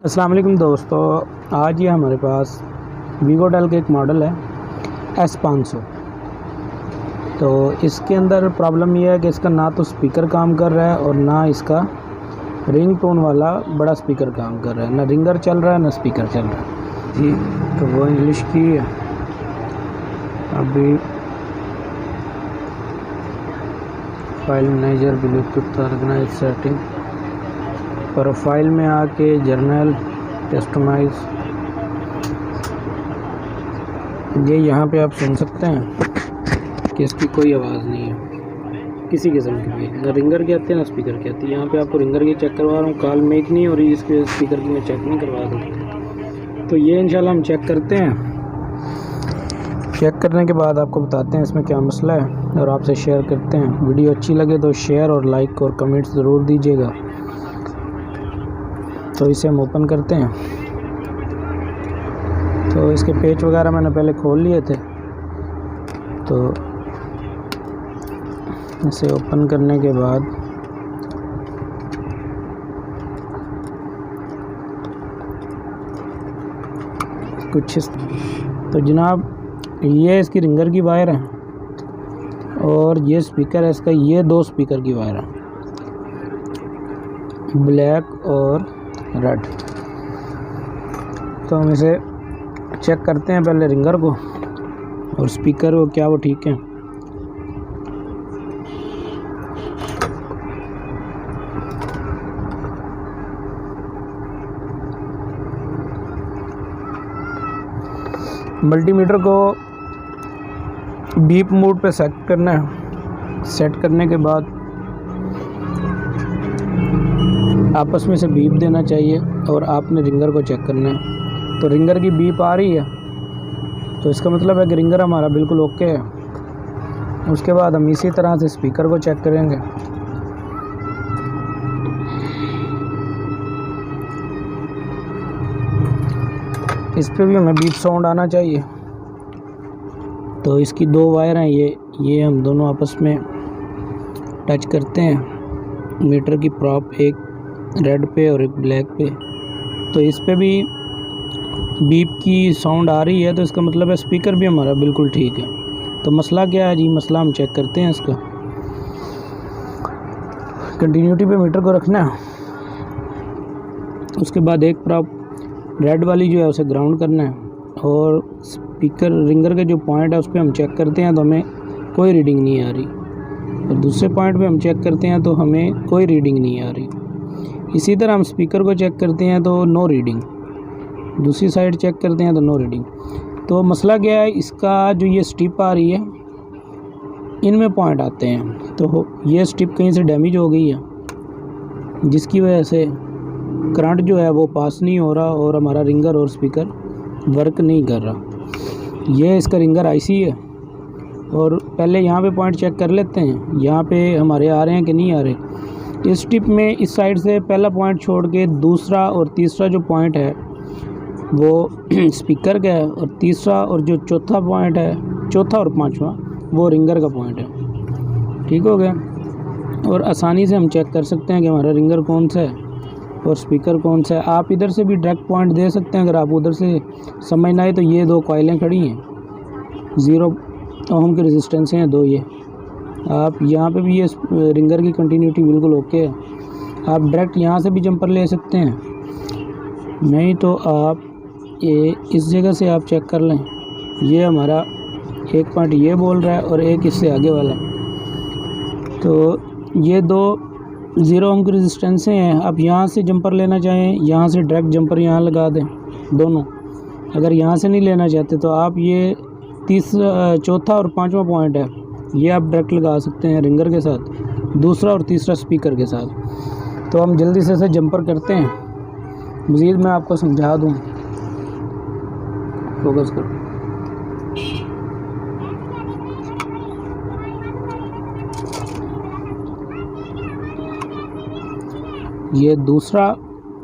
अस्सलाम वालेकुम दोस्तों, आज ये हमारे पास वीवोटेल का एक मॉडल है S500। तो इसके अंदर प्रॉब्लम ये है कि इसका ना तो स्पीकर काम कर रहा है और ना इसका रिंग टोन वाला बड़ा स्पीकर काम कर रहा है। ना रिंगर चल रहा है ना स्पीकर चल रहा है जी। तो वो इंग्लिश की है। अभी file manager Bluetooth organise setting profile में आके जर्नल कस्टमाइज, ये यहाँ पे आप सुन सकते हैं कि इसकी कोई आवाज़ नहीं है किसी किस्म की भी, ना रिंगर की आती है ना स्पीकर की आती है। यहाँ पे आपको रिंगर की चेक करवा रहा हूँ, कॉल मेक नहीं हो रही, इसके स्पीकर की मैं चेक नहीं करवा दूँ। तो ये इंशाल्लाह हम चेक करते हैं। चेक करने के बाद आपको बताते हैं इसमें क्या मसला है और आपसे शेयर करते हैं। वीडियो अच्छी लगे तो शेयर और लाइक और कमेंट्स ज़रूर दीजिएगा। तो इसे हम ओपन करते हैं। तो इसके पेज वगैरह मैंने पहले खोल लिए थे। तो इसे ओपन करने के बाद कुछ तो जनाब ये इसकी रिंगर की वायर है और ये स्पीकर है इसका, ये दो स्पीकर की वायर है, ब्लैक और रेड। तो हम इसे चेक करते हैं पहले रिंगर को और स्पीकर को, क्या वो ठीक है। मल्टीमीटर को बीप मोड पे सेट करना है। सेट करने के बाद आपस में से बीप देना चाहिए और आपने रिंगर को चेक करना है। तो रिंगर की बीप आ रही है तो इसका मतलब है कि रिंगर हमारा बिल्कुल ओके है। उसके बाद हम इसी तरह से स्पीकर को चेक करेंगे। इस पे भी हमें बीप साउंड आना चाहिए। तो इसकी दो वायर हैं, ये हम दोनों आपस में टच करते हैं। मीटर की प्रॉप एक रेड पे और एक ब्लैक पे, तो इस पे भी बीप की साउंड आ रही है। तो इसका मतलब है स्पीकर भी हमारा बिल्कुल ठीक है। तो मसला क्या है जी, मसला हम चेक करते हैं इसका। कंटिन्यूटी पे मीटर को रखना है। उसके बाद एक प्रॉप रेड वाली जो है उसे ग्राउंड करना है और स्पीकर रिंगर के जो पॉइंट है उस पर हम चेक करते हैं तो हमें कोई रीडिंग नहीं आ रही, और दूसरे पॉइंट पे हम चेक करते हैं तो हमें कोई रीडिंग नहीं आ रही। इसी तरह हम स्पीकर को चेक करते हैं तो नो रीडिंग, दूसरी साइड चेक करते हैं तो नो रीडिंग। तो मसला क्या है, इसका जो ये स्टिप आ रही है इनमें पॉइंट आते हैं। तो ये स्टिप कहीं से डैमेज हो गई है जिसकी वजह से करंट जो है वो पास नहीं हो रहा और हमारा रिंगर और स्पीकर वर्क नहीं कर रहा। ये इसका रिंगर आईसी है। और पहले यहाँ पे पॉइंट चेक कर लेते हैं, यहाँ पे हमारे आ रहे हैं कि नहीं आ रहे। इस टिप में इस साइड से पहला पॉइंट छोड़ के दूसरा और तीसरा जो पॉइंट है वो स्पीकर का है, और तीसरा और जो चौथा पॉइंट है, चौथा और पांचवा वो रिंगर का पॉइंट है। ठीक हो गया। और आसानी से हम चेक कर सकते हैं कि हमारा रिंगर कौन सा है और स्पीकर कौन सा है। आप इधर से भी डायरेक्ट पॉइंट दे सकते हैं अगर आप उधर से समझ ना आए। तो ये दो कॉइलें खड़ी हैं, 0 ओम की रेजिस्टेंस हैं दो। ये आप यहाँ पे भी ये रिंगर की कंटिन्यूटी बिल्कुल ओके है। आप डायरेक्ट यहाँ से भी जंपर ले सकते हैं, नहीं तो आप ये इस जगह से आप चेक कर लें। ये हमारा एक पॉइंट ये बोल रहा है और एक इससे आगे वाला। तो ये दो 0 ओम की रेजिस्टेंस हैं। आप यहाँ से जंपर लेना चाहें, यहाँ से डायरेक्ट जंपर यहाँ लगा दें दोनों। अगर यहाँ से नहीं लेना चाहते तो आप ये चौथा और पांचवा पॉइंट है ये आप डायरेक्ट लगा सकते हैं रिंगर के साथ, दूसरा और तीसरा स्पीकर के साथ। तो हम जल्दी से जंपर करते हैं। मज़ीद मैं आपको समझा दूँ, फोकस कर। ये दूसरा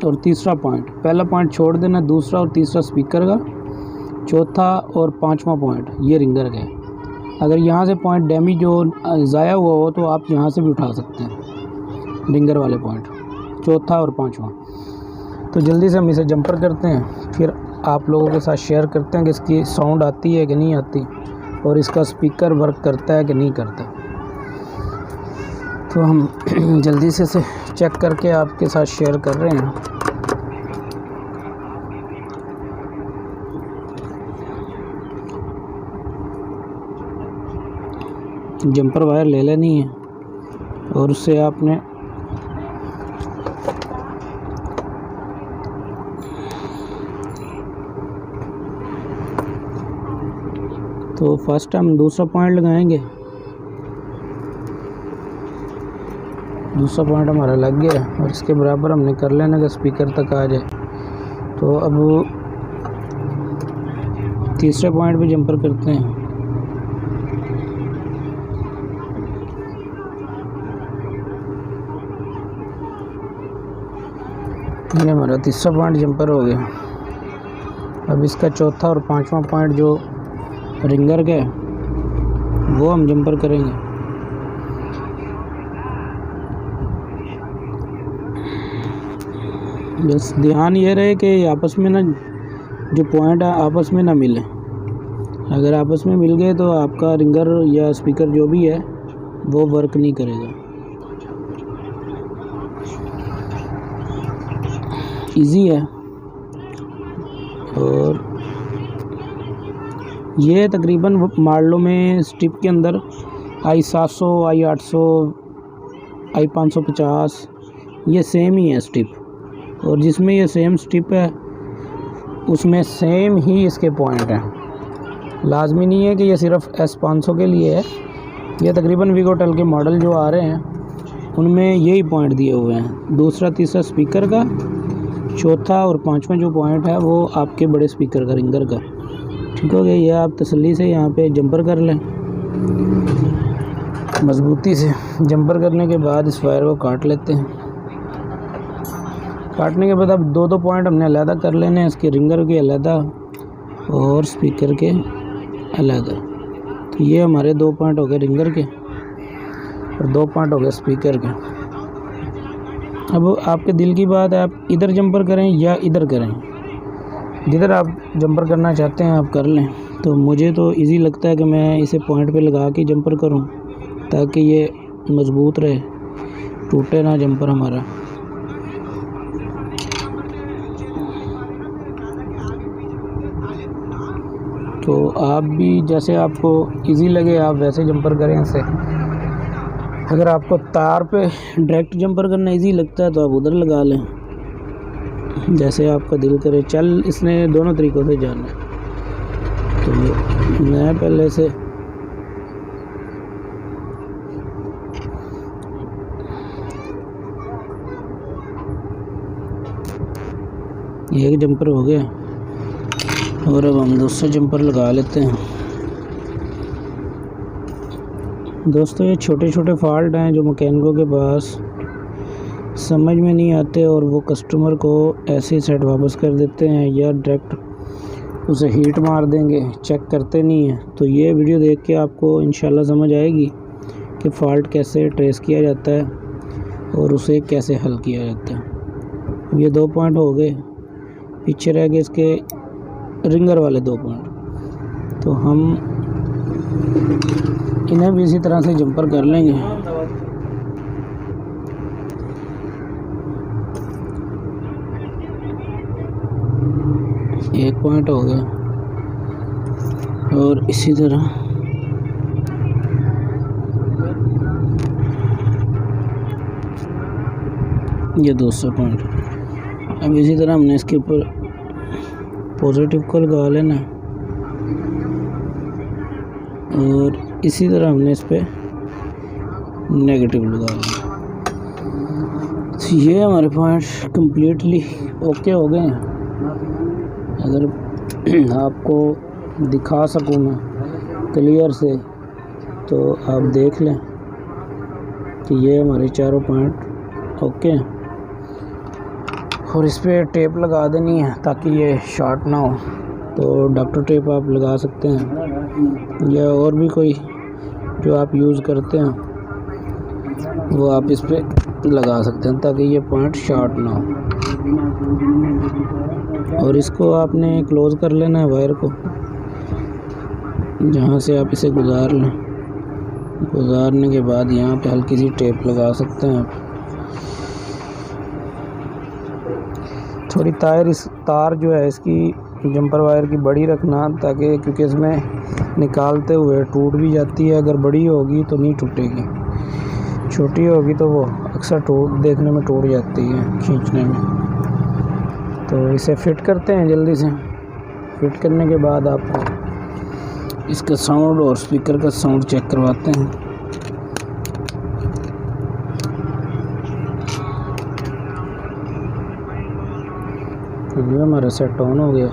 और तीसरा पॉइंट, पहला पॉइंट छोड़ देना, दूसरा और तीसरा स्पीकर का, चौथा और पांचवा पॉइंट ये रिंगर का है। अगर यहाँ से पॉइंट डैमेज हो, ज़ाया हुआ हो, तो आप यहाँ से भी उठा सकते हैं रिंगर वाले पॉइंट, चौथा और पांचवा। तो जल्दी से हम इसे जंपर करते हैं, फिर आप लोगों के साथ शेयर करते हैं कि इसकी साउंड आती है कि नहीं आती और इसका स्पीकर वर्क करता है कि नहीं करता। तो हम जल्दी से इसे चेक करके आपके साथ शेयर कर रहे हैं। जंपर वायर ले लेनी है और उससे आपने तो फर्स्ट हम दूसरा पॉइंट लगाएंगे। दूसरा पॉइंट हमारा लग गया और इसके बराबर हमने कर लेना कि स्पीकर तक आ जाए। तो अब तीसरे पॉइंट पे जंपर करते हैं। ये हमारा तीसरा पॉइंट जंपर हो गया। अब इसका चौथा और पांचवा पॉइंट जो रिंगर का है वो हम जंपर करेंगे। बस ध्यान ये रहे कि आपस में ना जो पॉइंट है आपस में ना मिले। अगर आपस में मिल गए तो आपका रिंगर या स्पीकर जो भी है वो वर्क नहीं करेगा। इजी है और ये तकरीबन मॉडलों में स्ट्रिप के अंदर i700, i800, i550 ये सेम ही है स्ट्रिप, और जिसमें ये सेम स्ट्रिप है उसमें सेम ही इसके पॉइंट हैं। लाजमी नहीं है कि ये सिर्फ S500 के लिए है, ये तकरीबन वीगोटेल के मॉडल जो आ रहे हैं उनमें यही पॉइंट दिए हुए हैं। दूसरा तीसरा स्पीकर का, चौथा और पांचवा जो पॉइंट है वो आपके बड़े स्पीकर का, रिंगर का। ठीक हो गया। ये आप तसल्ली से यहाँ पे जंपर कर लें मज़बूती से। जंपर करने के बाद इस वायर को काट लेते हैं। काटने के बाद अब दो पॉइंट हमने अलहदा कर लेने हैं, इसके रिंगर के अलहदा और स्पीकर के अलहदा। तो ये हमारे 2 पॉइंट हो गए रिंगर के और 2 पॉइंट हो गए स्पीकर के। अब आपके दिल की बात है, आप इधर जंपर करें या इधर करें, जिधर आप जंपर करना चाहते हैं आप कर लें। तो मुझे तो इजी लगता है कि मैं इसे पॉइंट पे लगा के जंपर करूं ताकि ये मज़बूत रहे, टूटे ना जंपर हमारा। तो आप भी जैसे आपको इजी लगे आप वैसे जंपर करें इसे। अगर आपको तार पे डायरेक्ट जंपर करना इजी लगता है तो आप उधर लगा लें, जैसे आपका दिल करे। चल इसने दोनों तरीक़ों से जाना है। तो मैं पहले से एक जंपर हो गया और अब हम दूसरा जंपर लगा लेते हैं। दोस्तों ये छोटे छोटे फॉल्ट हैं जो मैकेनिकों के पास समझ में नहीं आते और वो कस्टमर को ऐसे सेट वापस कर देते हैं या डायरेक्ट उसे हीट मार देंगे, चेक करते नहीं हैं। तो ये वीडियो देख के आपको इंशाल्लाह समझ आएगी कि फ़ॉल्ट कैसे ट्रेस किया जाता है और उसे कैसे हल किया जाता है। ये 2 पॉइंट हो गए, पीछे रह गए इसके रिंगर वाले 2 पॉइंट। तो हम इन्हें भी इसी तरह से जंपर कर लेंगे। एक पॉइंट हो गया और इसी तरह ये 200 पॉइंट। अब इसी तरह हमने इसके ऊपर पॉजिटिव को लगा लेना और इसी तरह हमने इस पर नेगेटिव लगा लेना। तो ये हमारे पॉइंट कम्प्लीटली ओके हो गए हैं। अगर आपको दिखा सकूँ मैं क्लियर से तो आप देख लें कि ये हमारे चारों पॉइंट ओके हैं। और इस पर टेप लगा देनी है ताकि ये शॉर्ट ना हो। तो डॉक्टर टेप आप लगा सकते हैं या और भी कोई जो आप यूज़ करते हैं वो आप इस पर लगा सकते हैं ताकि ये पॉइंट शॉर्ट ना हो। और इसको आपने क्लोज़ कर लेना है वायर को, जहाँ से आप इसे गुज़ार लें। गुज़ारने के बाद यहाँ पे हल्की सी टेप लगा सकते हैं आप। थोड़ी तार जो है इसकी जंपर वायर की बड़ी रखना, ताकि क्योंकि इसमें निकालते हुए टूट भी जाती है। अगर बड़ी होगी तो नहीं टूटेगी, छोटी होगी तो वो अक्सर देखने में टूट जाती है खींचने में। तो इसे फिट करते हैं जल्दी से। फिट करने के बाद आपको इसका साउंड और स्पीकर का साउंड चेक करवाते हैं। तो ये हमारा सेट ऑन हो गया।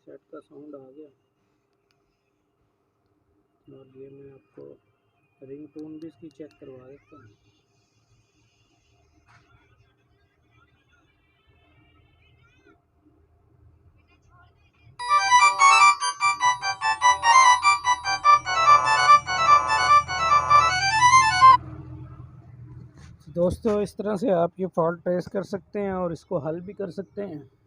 सेट का साउंड आ गया। और ये मैं आपको रिंग टोन भी इसकी चेक करवा देता हूँ। दोस्तों, इस तरह से आप ये फॉल्ट ट्रेस कर सकते हैं और इसको हल भी कर सकते हैं।